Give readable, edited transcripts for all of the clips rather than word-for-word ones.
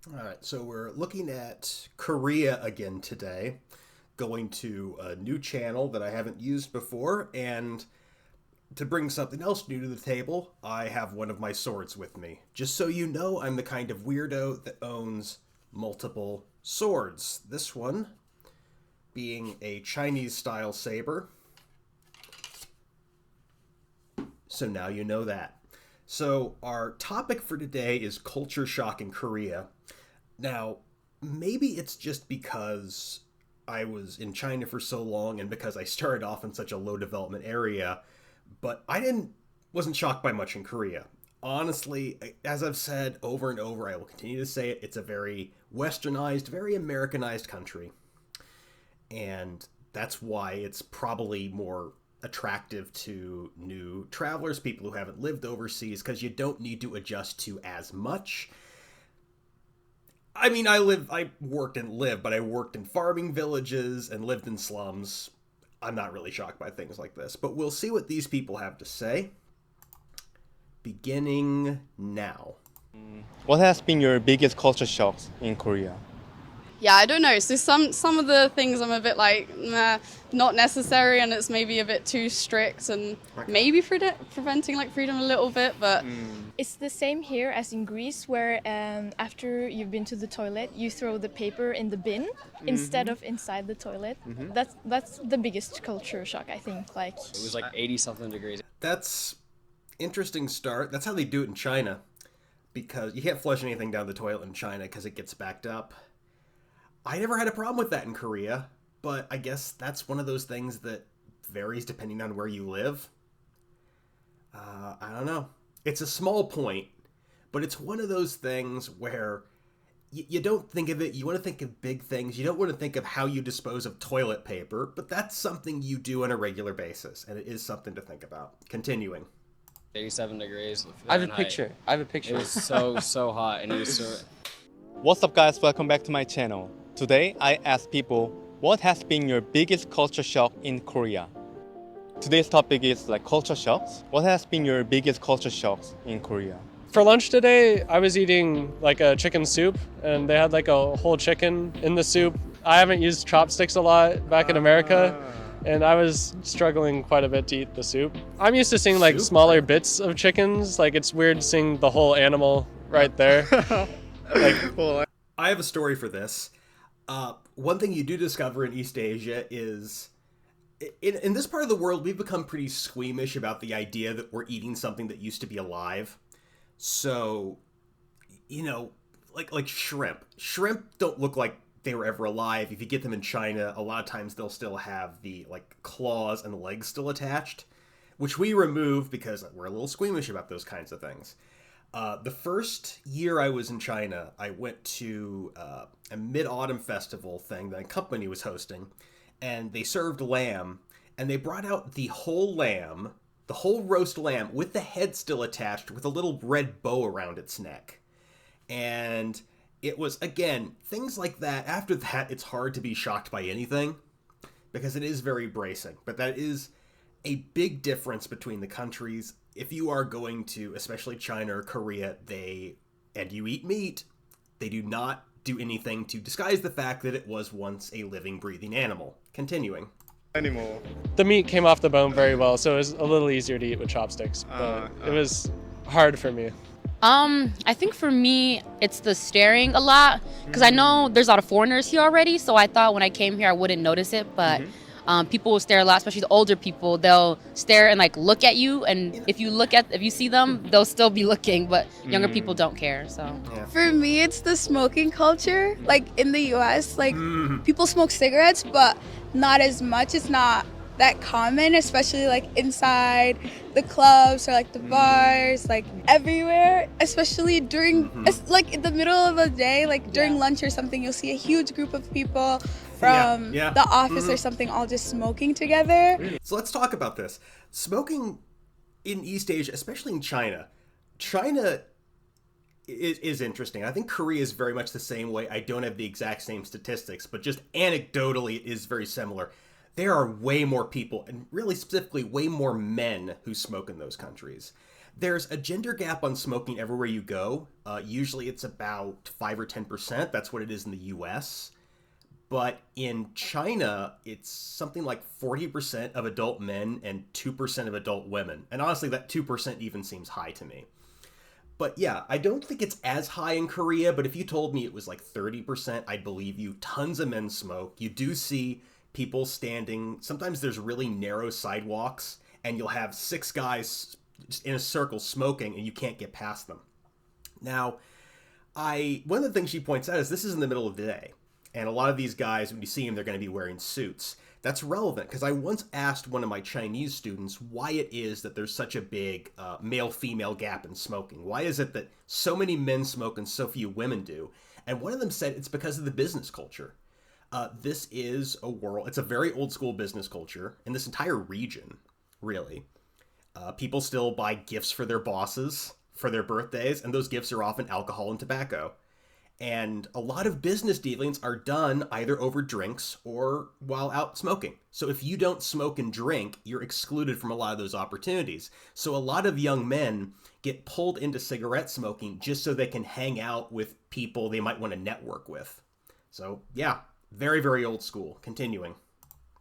All right, so we're looking at Korea again today, going to a new channel that I haven't used before, and to bring something else new to the table, I have one of my swords with me. Just so you know, I'm the kind of weirdo that owns multiple swords. This one being a Chinese style saber, so now you know that. So, our topic for today is culture shock in Korea. Now, maybe it's just because I was in China for so long and because I started off in such a low development area, but I didn't wasn't shocked by much in Korea. Honestly, as I've said over and over, I will continue to say it, it's a very westernized, very Americanized country. And that's why it's probably more attractive to new travelers, people who haven't lived overseas, because you don't need to adjust to as much. I mean, I worked and lived, but I worked in farming villages and lived in slums. I'm not really shocked by things like this, but we'll see what these people have to say. Beginning now. What has been your biggest culture shocks in Korea? Yeah, I don't know. So some of the things I'm a bit like, nah, not necessary, and it's maybe a bit too strict, and maybe preventing like freedom a little bit. But It's the same here as in Greece, where after you've been to the toilet, you throw the paper in the bin instead of inside the toilet. That's the biggest culture shock, I think. Like, It was like 80 something degrees. That's interesting start. That's how they do it in China, because you can't flush anything down the toilet in China because it gets backed up. I never had a problem with that in Korea, but I guess that's one of those things that varies depending on where you live. I don't know. It's a small point, but it's one of those things where you don't think of it. You want to think of big things. You don't want to think of how you dispose of toilet paper, but that's something you do on a regular basis, and it is something to think about. Continuing. 87 degrees. I have a Fahrenheit. picture. I have a It picture. was so hot, and it was so. What's up, guys? Welcome back to my channel. Today, I ask people, what has been your biggest culture shock in Korea? Today's topic is like culture shocks. What has been your biggest culture shocks in Korea? For lunch today, I was eating like a chicken soup, and they had like a whole chicken in the soup. I haven't used chopsticks a lot back in America, and I was struggling quite a bit to eat the soup. I'm used to seeing like Soup? smaller bits of chickens. Like, it's weird seeing the whole animal right there. I have a story for this. One thing you do discover in East Asia is, in this part of the world, we've become pretty squeamish about the idea that we're eating something that used to be alive. So, like shrimp. Shrimp don't look like they were ever alive. If you get them in China, a lot of times they'll still have the like claws and legs still attached, which we remove because we're a little squeamish about those kinds of things. The first year I was in China, I went to a Mid-Autumn Festival thing that a company was hosting, and they served lamb, and they brought out the whole lamb, the whole roast lamb, with the head still attached, with a little red bow around its neck. And it was, again, things like that. After that, it's hard to be shocked by anything, because it is very bracing. But that is a big difference between the countries. If you are going to, especially China or Korea, and you eat meat, they do not do anything to disguise the fact that it was once a living, breathing animal. Continuing. The meat came off the bone very well, so it was a little easier to eat with chopsticks, but it was hard for me. I think for me, it's the staring a lot, because I know there's a lot of foreigners here already, so I thought when I came here I wouldn't notice it, but people will stare a lot, especially the older people. They'll stare and like look at you, and if you see them, they'll still be looking, but younger people don't care, so. for me, it's the smoking culture. Like in the U.S., like people smoke cigarettes, but not as much. It's not that common, especially like inside the clubs or like the bars, like everywhere, especially during like in the middle of the day, like during lunch or something, you'll see a huge group of people from the office or something all just smoking together. So let's talk about this. Smoking in East Asia, especially in China. China is interesting. I think Korea is very much the same way. I don't have the exact same statistics, but just anecdotally, it is very similar. There are way more people, and really specifically way more men who smoke in those countries. There's a gender gap on smoking everywhere you go. Usually it's about 5 or 10%. That's what it is in the US. But in China, it's something like 40% of adult men and 2% of adult women. And honestly, that 2% even seems high to me. But yeah, I don't think it's as high in Korea, but if you told me it was like 30%, I'd believe you. Tons of men smoke. You do see people standing. Sometimes there's really narrow sidewalks, and you'll have 6 guys in a circle smoking, and you can't get past them. Now, one of the things she points out is this is in the middle of the day. And a lot of these guys, when you see them, they're going to be wearing suits. That's relevant because I once asked one of my Chinese students why it is that there's such a big male-female gap in smoking. Why is it that so many men smoke and so few women do? And one of them said it's because of the business culture. This is it's a very old school business culture in this entire region, really. People still buy gifts for their bosses for their birthdays, and those gifts are often alcohol and tobacco. And a lot of business dealings are done either over drinks or while out smoking. So if you don't smoke and drink, you're excluded from a lot of those opportunities. So a lot of young men get pulled into cigarette smoking just so they can hang out with people they might want to network with. So yeah, very, very old school. Continuing.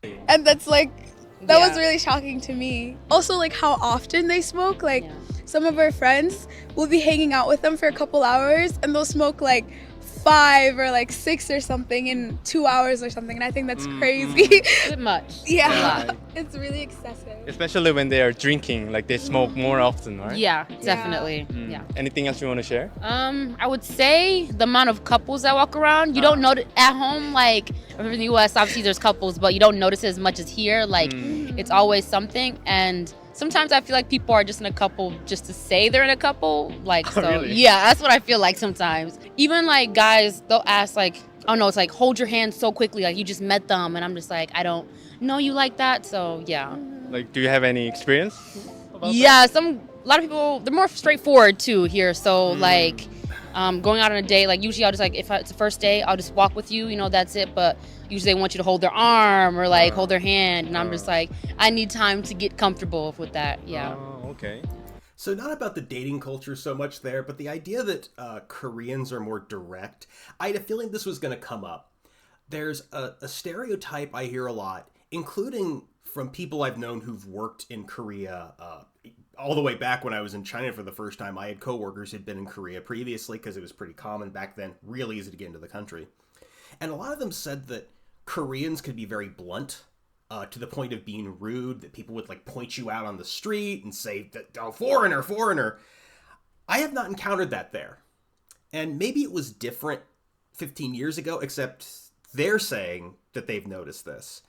And that's like, that Yeah. was really shocking to me. Also, like how often they smoke. Like some of our friends will be hanging out with them for a couple hours and they'll smoke like 5 or like 6 or something in 2 hours or something. And I think that's crazy. A bit much. Yeah, it's really excessive. Especially when they are drinking, like they smoke more often, right? Yeah, definitely. Yeah. Anything else you want to share? I would say the amount of couples that walk around. You don't notice at home, like in the U.S. Obviously there's couples, but you don't notice it as much as here. Like it's always something, and sometimes I feel like people are just in a couple just to say they're in a couple. Like so, really? yeah, that's what I feel like sometimes. Even like guys, they'll ask like, oh no, it's like hold your hand so quickly, like you just met them, and I'm just like, I don't know you like that. So yeah. Like, do you have any experience about Yeah, a lot of people, they're more straightforward too here. So like going out on a date, like usually I'll just like, if it's the first day, I'll just walk with you, that's it. But usually they want you to hold their arm or like hold their hand, and I'm just like, I need time to get comfortable with that. Yeah. Oh, okay. So not about the dating culture so much there, but the idea that Koreans are more direct. I had a feeling this was going to come up. There's a stereotype I hear a lot, including from people I've known who've worked in Korea all the way back when I was in China for the first time. I had coworkers who'd been in Korea previously because it was pretty common back then, really easy to get into the country. And a lot of them said that Koreans could be very blunt to the point of being rude, that people would like point you out on the street and say that, oh, foreigner, foreigner. I have not encountered that there. And maybe it was different 15 years ago, except they're saying that they've noticed this.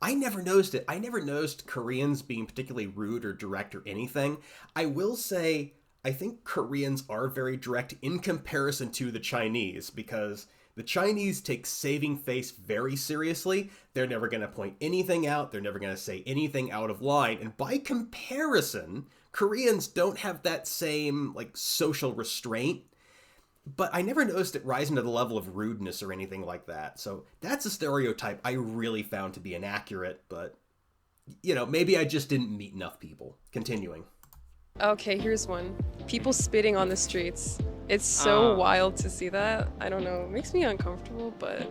I never noticed it. I never noticed Koreans being particularly rude or direct or anything. I will say, I think Koreans are very direct in comparison to the Chinese, because the Chinese take saving face very seriously. They're never going to point anything out. They're never going to say anything out of line. And by comparison, Koreans don't have that same like social restraint. But I never noticed it rising to the level of rudeness or anything like that. So that's a stereotype I really found to be inaccurate. But, maybe I just didn't meet enough people. Continuing. Okay, here's one. People spitting on the streets. It's so wild to see that. I don't know. It makes me uncomfortable, but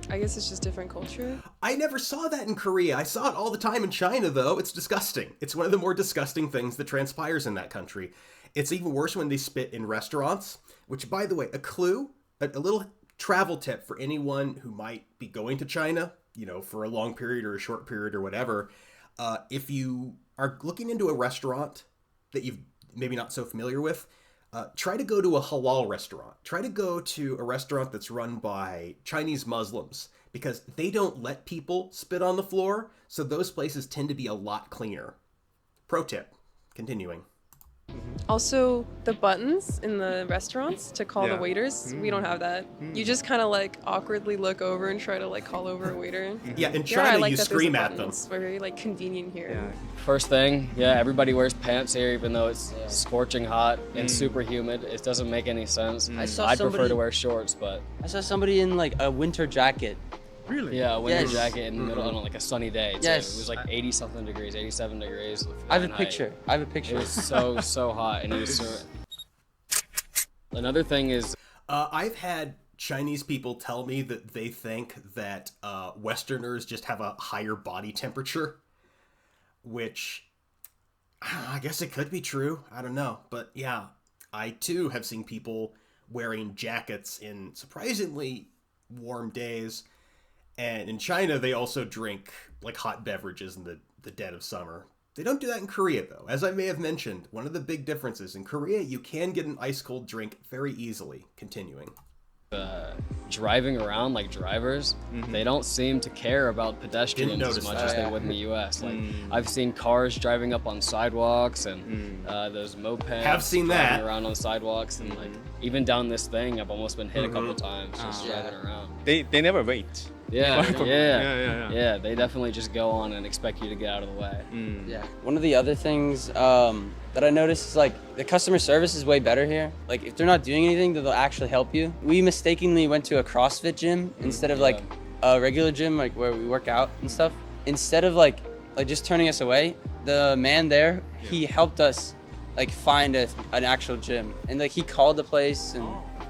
I guess it's just different culture. I never saw that in Korea. I saw it all the time in China, though. It's disgusting. It's one of the more disgusting things that transpires in that country. It's even worse when they spit in restaurants, which, by the way, a clue, a little travel tip for anyone who might be going to China, for a long period or a short period or whatever. If you are looking into a restaurant that you've maybe not so familiar with, try to go to a halal restaurant. Try to go to a restaurant that's run by Chinese Muslims, because they don't let people spit on the floor, so those places tend to be a lot cleaner. Pro tip. Continuing. Also, the buttons in the restaurants to call the waiters, we don't have that. You just kind of like awkwardly look over and try to like call over a waiter. Yeah, in I China like you that there's scream a at button. them. It's very like convenient here. First thing, everybody wears pants here, even though it's scorching hot and super humid. It doesn't make any sense. I saw I'd prefer somebody- to wear shorts, but I saw somebody in like a winter jacket Really? Yeah, a winter Yes. jacket in the middle on like a sunny day too. Yes. It was like 80 something degrees, 87 degrees. I have a Fahrenheit. picture. I have a It picture. was so hot, and it was so. Another thing is, I've had Chinese people tell me that they think that Westerners just have a higher body temperature, which I guess it could be true. I don't know. But yeah, I too have seen people wearing jackets in surprisingly warm days. And in China, they also drink like hot beverages in the dead of summer. They don't do that in Korea, though. As I may have mentioned, one of the big differences in Korea, you can get an ice cold drink very easily. Continuing. driving around like drivers, they don't seem to care about pedestrians as much as they would in the U.S. Like I've seen cars driving up on sidewalks and those mopeds Have seen driving that. around on sidewalks and like even down this thing, I've almost been hit a couple times just driving around. They never wait. Yeah, they definitely just go on and expect you to get out of the way. Yeah. One of the other things that I noticed is like the customer service is way better here. Like if they're not doing anything, they'll actually help you. We mistakenly went to a CrossFit gym instead of like a regular gym, like where we work out and stuff. Instead of like just turning us away, the man there, he helped us like find an actual gym, and like he called the place and.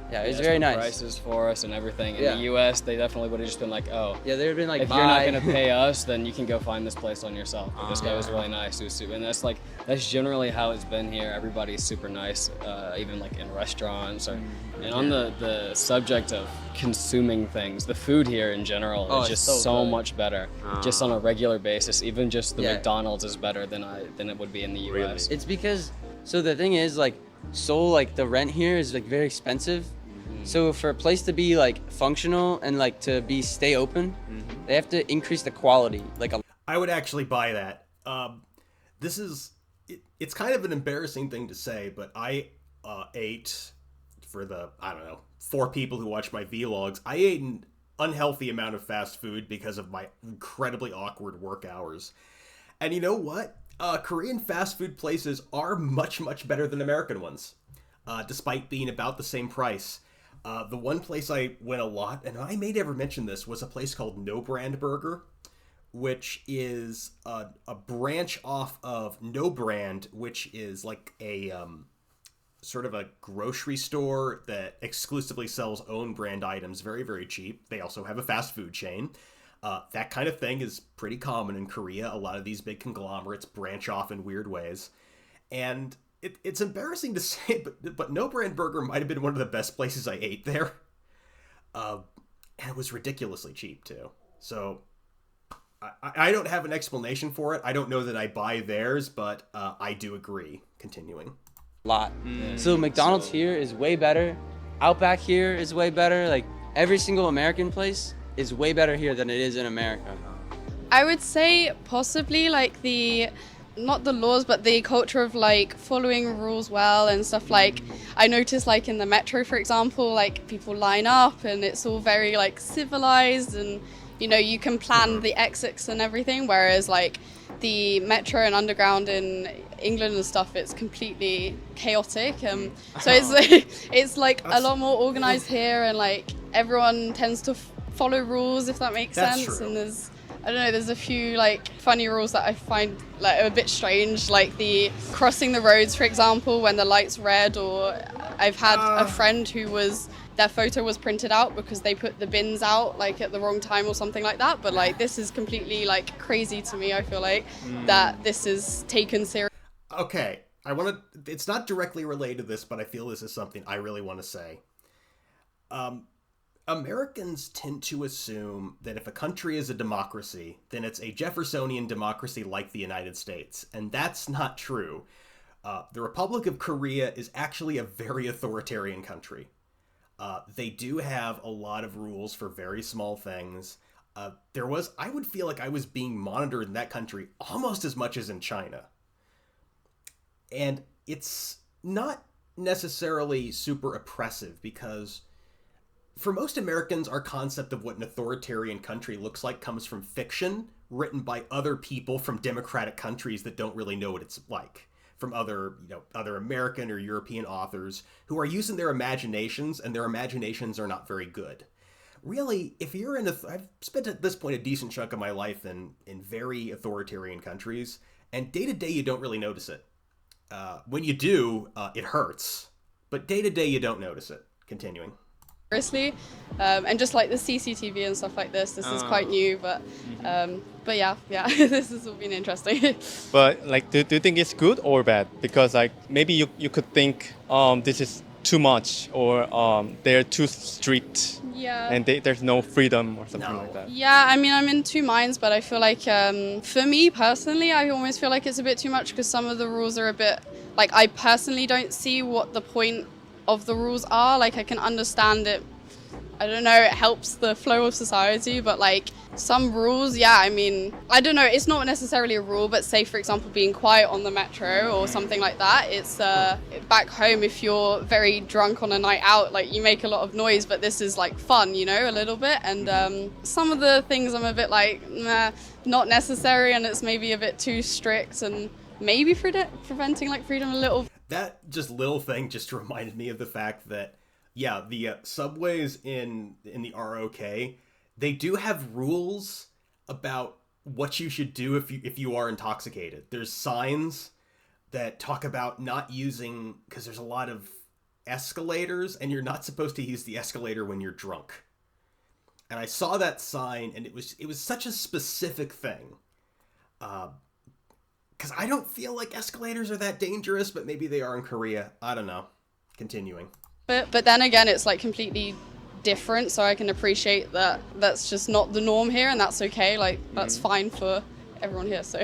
Yeah, it was very nice. Prices for us and everything. In the U.S., they definitely would have just been like, "Oh, yeah, they would have been like, if you're not gonna pay us, then you can go find this place on yourself." But this guy was really nice. He was super, and that's generally how it's been here. Everybody's super nice, even like in restaurants or. And on the subject of consuming things, the food here in general is just so much better. Just on a regular basis, even just the McDonald's is better than it would be in the U.S. It's because the thing is like Seoul, like the rent here is like very expensive. So for a place to be like functional and like to stay open, they have to increase the quality. Like I would actually buy that. It's kind of an embarrassing thing to say, but I ate for the 4 people who watch my vlogs. I ate an unhealthy amount of fast food because of my incredibly awkward work hours. And you know what? Korean fast food places are much better than American ones, despite being about the same price. The one place I went a lot, and I may never mention this, was a place called No Brand Burger, which is a branch off of No Brand, which is like a sort of a grocery store that exclusively sells own brand items very cheap. They also have a fast food chain. That kind of thing is pretty common in Korea. A lot of these big conglomerates branch off in weird ways. And it's embarrassing to say, but No Brand Burger might have been one of the best places I ate there. And it was ridiculously cheap, too. So I don't have an explanation for it. I don't know that I buy theirs, but I do agree. Continuing. Lot. So McDonald's here is way better. Outback here is way better. Like every single American place is way better here than it is in America. I would say possibly like not the laws, but the culture of like following rules well and stuff. Like I noticed like in the metro, for example, like people line up and it's all very like civilized, and you can plan the exits and everything, whereas like the metro and underground in England and stuff, it's completely chaotic. So it's like a lot more organized here, and like everyone tends to follow rules, if that makes sense. True. And there's a few like funny rules that I find like a bit strange, like the crossing the roads, for example, when the light's red. Or I've had a friend their photo was printed out because they put the bins out like at the wrong time or something like that. But like this is completely like crazy to me. I feel like that this is taken seriously. Okay, it's not directly related to this, but I feel this is something I really want to say. Americans tend to assume that if a country is a democracy, then it's a Jeffersonian democracy like the United States, and that's not true. The Republic of Korea is actually a very authoritarian country. They do have a lot of rules for very small things. I would feel like I was being monitored in that country almost as much as in China. And it's not necessarily super oppressive, because for most Americans, our concept of what an authoritarian country looks like comes from fiction written by other people from democratic countries that don't really know what it's like, from other American or European authors who are using their imaginations, and their imaginations are not very good. really, if you're in I've spent at this point a decent chunk of my life in very authoritarian countries, and day to day you don't really notice it. When you do, it hurts, but day to day you don't notice it. Continuing. Seriously, and just like the CCTV and stuff like this is quite new, but yeah, this has all been interesting. But like, do you think it's good or bad? Because like maybe you could think this is too much, or they're too strict, Yeah. and there's no freedom or something like that. Yeah, I mean, I'm in two minds, but I feel like for me personally, I almost feel like it's a bit too much because some of the rules are a bit, like, I personally don't see what the point of the rules are. Like, I can understand it, I don't know, it helps the flow of society, but like some rules, yeah, I mean, I don't know, it's not necessarily a rule, but say for example being quiet on the metro or something like that, it's back home if you're very drunk on a night out, like you make a lot of noise, but this is like fun, you know, a little bit, and some of the things I'm a bit like, nah, not necessary, and it's maybe a bit too strict and maybe preventing like freedom a little. That just little thing just reminded me of the fact that, yeah, the subways in the ROK, they do have rules about what you should do if you are intoxicated. There's signs that talk about not using, because there's a lot of escalators, and you're not supposed to use the escalator when you're drunk. And I saw that sign, and it was such a specific thing. Because I don't feel like escalators are that dangerous, but maybe they are in Korea. I don't know. Continuing. But then again, it's like completely different, so I can appreciate that that's just not the norm here, and that's okay. Like, that's fine for everyone here, so.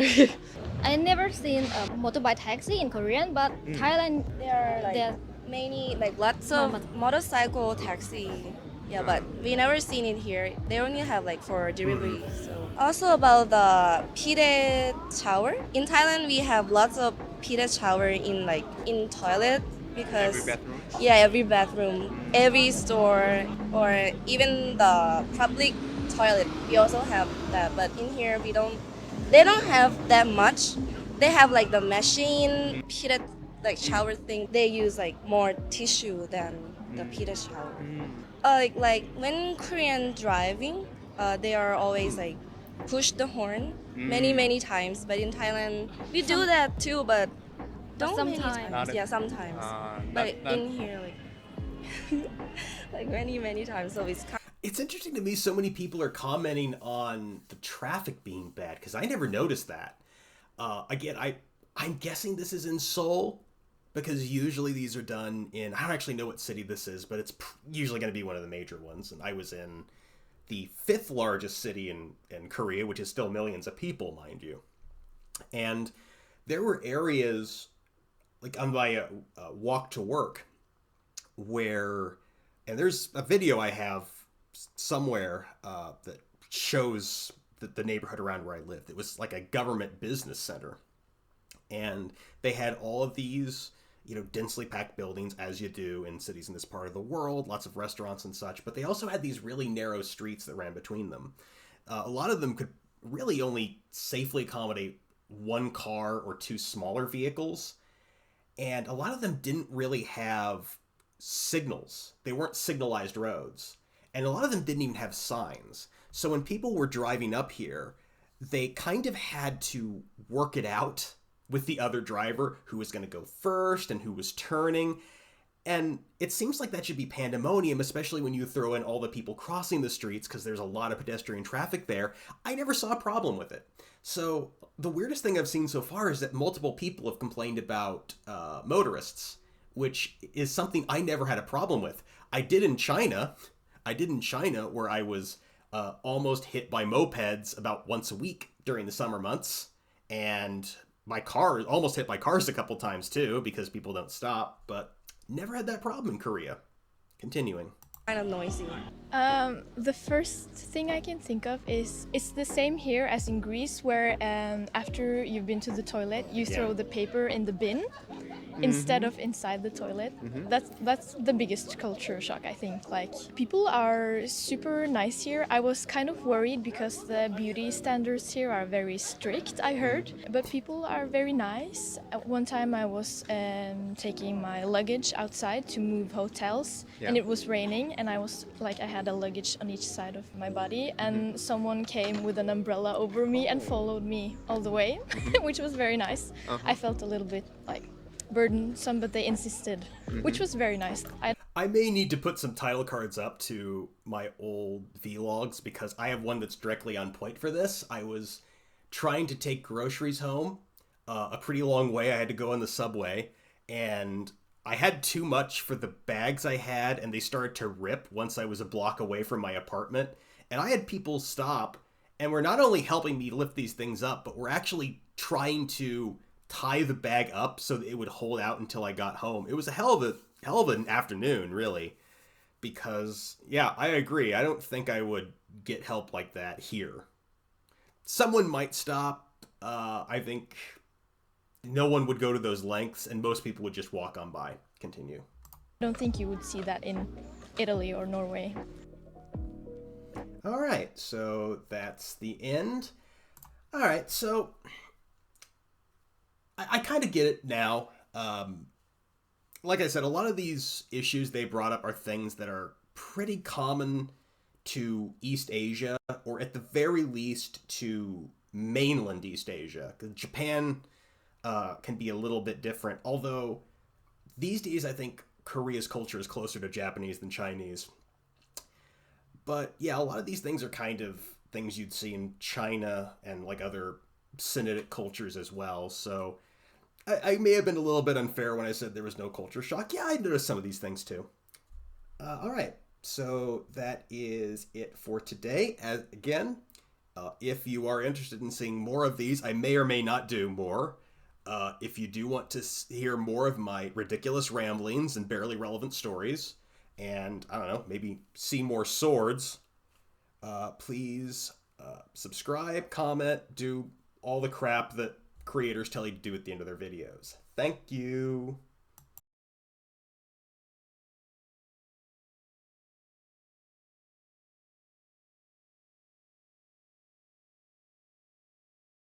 I never seen a motorbike taxi in Korean, but Thailand, there are many, like lots of motorcycle taxi. Yeah, but we never seen it here. They only have like for delivery. So also about the pide shower. In Thailand, we have lots of pide shower in toilet because Every bathroom? Yeah, every bathroom, every store, or even the public toilet. We also have that, but in here we don't. They don't have that much. They have like the machine pide like shower thing. They use like more tissue than the pide shower. Like when Korean driving, they are always like push the horn many times. But in Thailand, we do that too, but don't many times. Yeah, sometimes. But in here, like like many times. So it's interesting to me. So many people are commenting on the traffic being bad because I never noticed that. Again, I'm guessing this is in Seoul. Because usually these are done in, I don't actually know what city this is, but it's usually going to be one of the major ones. And I was in the 5th largest city in Korea, which is still millions of people, mind you. And there were areas, like on my walk to work, where, and there's a video I have somewhere that shows the neighborhood around where I lived. It was like a government business center. And they had all of these, you know, densely packed buildings, as you do in cities in this part of the world, lots of restaurants and such, but they also had these really narrow streets that ran between them. A lot of them could really only safely accommodate one car or two smaller vehicles, and a lot of them didn't really have signals. They weren't signalized roads, and a lot of them didn't even have signs. So when people were driving up here, they kind of had to work it out with the other driver, who was going to go first and who was turning. And it seems like that should be pandemonium, especially when you throw in all the people crossing the streets, because there's a lot of pedestrian traffic there. I never saw a problem with it. So the weirdest thing I've seen so far is that multiple people have complained about motorists, which is something I never had a problem with. I did in China, where I was almost hit by mopeds about once a week during the summer months, and my car almost hit by cars a couple times too, because people don't stop, but never had that problem in Korea. Continuing. kind of noisy. The first thing I can think of is it's the same here as in Greece, where after you've been to the toilet, you throw the paper in the bin instead of inside the toilet. That's the biggest culture shock, I think. Like, people are super nice here. I was kind of worried because the beauty standards here are very strict, I heard, but people are very nice. At one time I was taking my luggage outside to move hotels, and it was raining, and I had a luggage on each side of my body, and someone came with an umbrella over me and followed me all the way, which was very nice. I felt a little bit like burdensome, but they insisted, which was very nice. I may need to put some title cards up to my old vlogs because I have one that's directly on point for this. I was trying to take groceries home a pretty long way. I had to go on the subway, and I had too much for the bags I had, and they started to rip once I was a block away from my apartment. And I had people stop and were not only helping me lift these things up, but were actually trying to tie the bag up so that it would hold out until I got home. It was a hell of an afternoon, really, because, yeah, I agree. I don't think I would get help like that here. Someone might stop. I think no one would go to those lengths, and most people would just walk on by. Continue. I don't think you would see that in Italy or Norway. All right, so that's the end. All right, so I kind of get it now. Like I said, a lot of these issues they brought up are things that are pretty common to East Asia, or at the very least to mainland East Asia. 'Cause Japan can be a little bit different, although these days I think Korea's culture is closer to Japanese than Chinese. But yeah, a lot of these things are kind of things you'd see in China and like other Sinitic cultures as well. So I may have been a little bit unfair when I said there was no culture shock. Yeah, I noticed some of these things too. All right, so that is it for today. If you are interested in seeing more of these, I may or may not do more. If you do want to hear more of my ridiculous ramblings and barely relevant stories, and I don't know, maybe see more swords, please subscribe, comment, do all the crap that creators tell you to do at the end of their videos. Thank you.